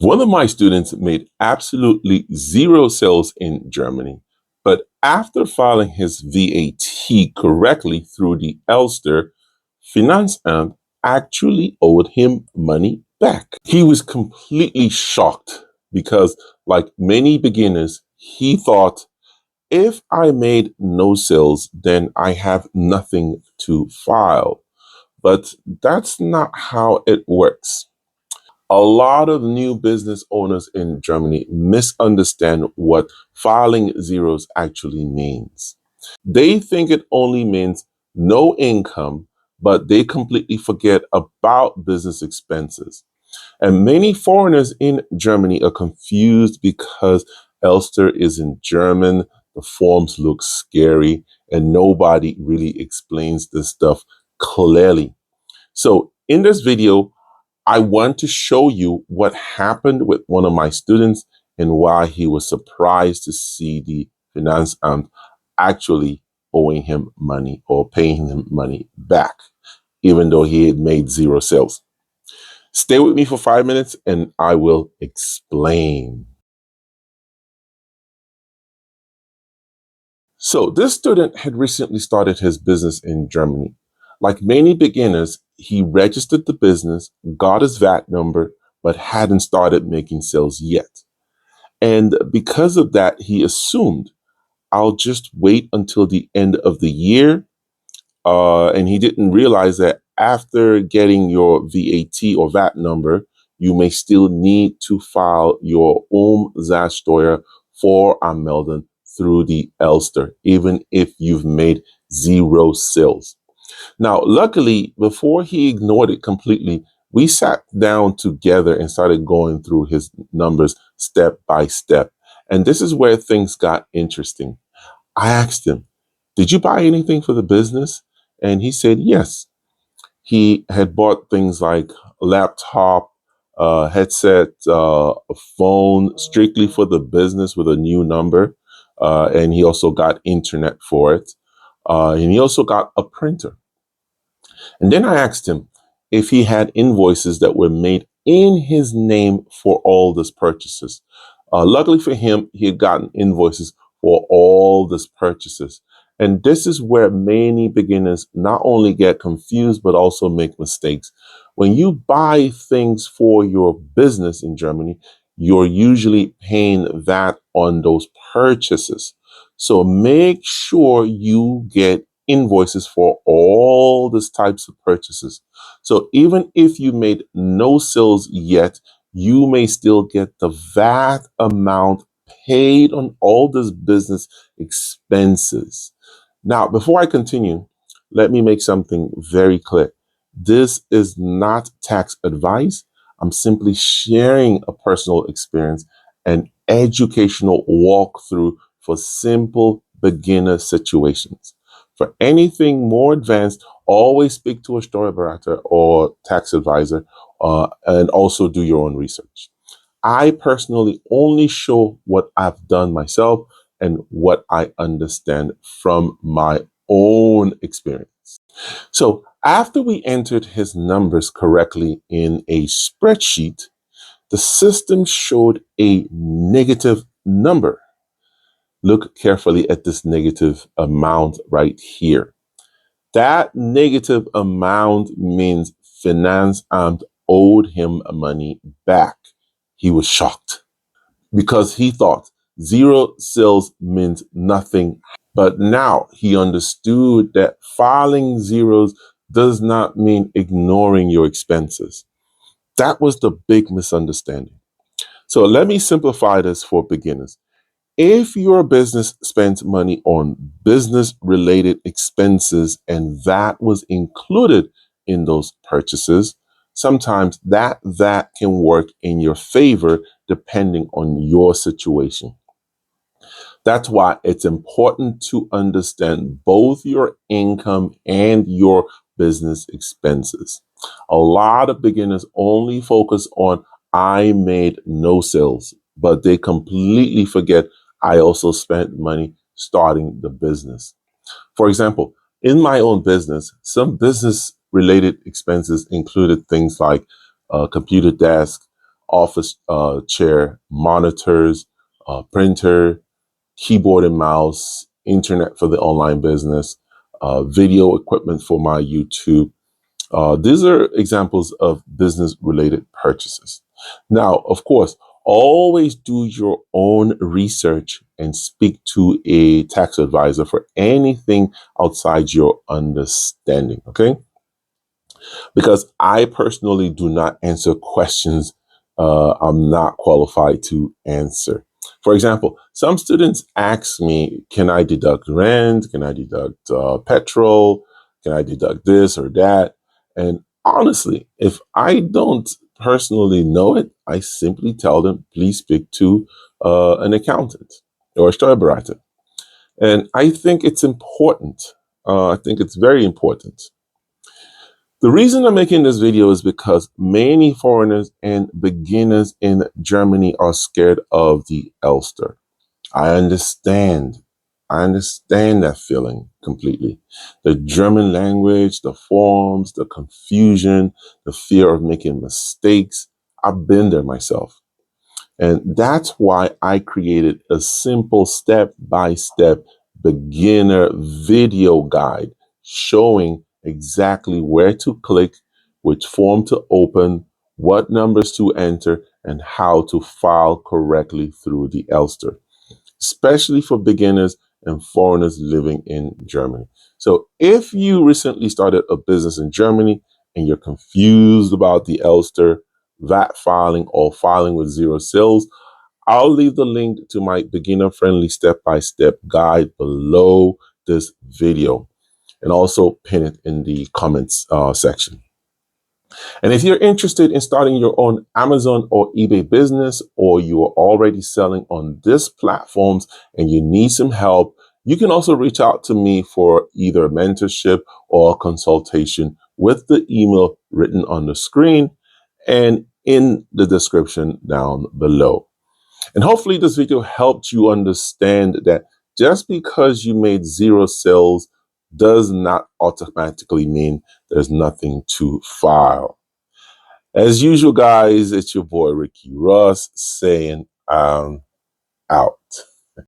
One of my students made absolutely zero sales in Germany, but after filing his VAT correctly through the ELSTER, Finanzamt actually owed him money back. He was completely shocked because, like many beginners, he thought, if I made no sales, then I have nothing to file. But that's not how it works. A lot of new business owners in Germany misunderstand what filing zeros actually means. They think it only means no income, but they completely forget about business expenses. And many foreigners in Germany are confused because Elster is in German, the forms look scary, and nobody really explains this stuff clearly. So in this video, I want to show you what happened with one of my students and why he was surprised to see the Finanzamt actually owing him money or paying him money back, even though he had made zero sales. Stay with me for 5 minutes and I will explain. So this student had recently started his business in Germany. Like many beginners, he registered the business, got his VAT number, but hadn't started making sales yet. And because of that, he assumed I'll just wait until the end of the year. And he didn't realize that after getting your VAT or VAT number, you may still need to file your Umsatzsteuer Voranmeldung through the Elster, even if you've made zero sales. Now, luckily, before he ignored it completely, we sat down together and started going through his numbers step by step. And this is where things got interesting. I asked him, did you buy anything for the business? And he said, yes. He had bought things like a laptop, headset, a phone strictly for the business with a new number. And he also got internet for it. And he also got a printer. And then I asked him if he had invoices that were made in his name for all these purchases. Luckily for him, he had gotten invoices for all these purchases. And this is where many beginners not only get confused, but also make mistakes. When you buy things for your business in Germany, you're usually paying VAT on those purchases. So make sure you get invoices for all these types of purchases. So even if you made no sales yet, you may still get the VAT amount paid on all these business expenses. Now, before I continue, let me make something very clear. This is not tax advice. I'm simply sharing a personal experience and educational walkthrough for simple beginner situations. For anything more advanced, always speak to a Steuerberater or tax advisor, and also do your own research. I personally only show what I've done myself and what I understand from my own experience. So after we entered his numbers correctly in a spreadsheet, the system showed a negative number. Look carefully at this negative amount right here. That negative amount means Finanzamt owed him money back. He was shocked because he thought zero sales meant nothing. But now he understood that filing zeros does not mean ignoring your expenses. That was the big misunderstanding. So let me simplify this for beginners. If your business spends money on business related expenses and that was included in those purchases, sometimes that can work in your favor depending on your situation. That's why it's important to understand both your income and your business expenses. A lot of beginners only focus on I made no sales, but they completely forget I also spent money starting the business. For example, in my own business, some business related expenses included things like a computer desk, office chair, monitors, printer, keyboard and mouse, internet for the online business, video equipment for my YouTube. These are examples of business related purchases. Now, of course, always do your own research and speak to a tax advisor for anything outside your understanding. Okay. Because I personally do not answer questions I'm not qualified to answer. For example, some students ask me, can I deduct rent? Can I deduct petrol? Can I deduct this or that? And honestly, if I don't personally know it, I simply tell them, please speak to an accountant or a steuerberater. And I think it's important. I think it's very important. The reason I'm making this video is because many foreigners and beginners in Germany are scared of the ELSTER. I understand. I understand that feeling completely. The German language, the forms, the confusion, the fear of making mistakes. I've been there myself. And that's why I created a simple step-by-step beginner video guide showing exactly where to click, which form to open, what numbers to enter, and how to file correctly through the ELSTER, especially for beginners and foreigners living in Germany. So if you recently started a business in Germany and you're confused about the ELSTER, VAT filing, or filing with zero sales, I'll leave the link to my beginner-friendly step-by-step guide below this video and also pin it in the comments section. And if you're interested in starting your own Amazon or eBay business, or you are already selling on these platforms and you need some help, you can also reach out to me for either mentorship or consultation with the email written on the screen and in the description down below. And hopefully this video helped you understand that just because you made zero sales does not automatically mean there's nothing to file. As usual, guys, it's your boy Ricky Ross saying, out.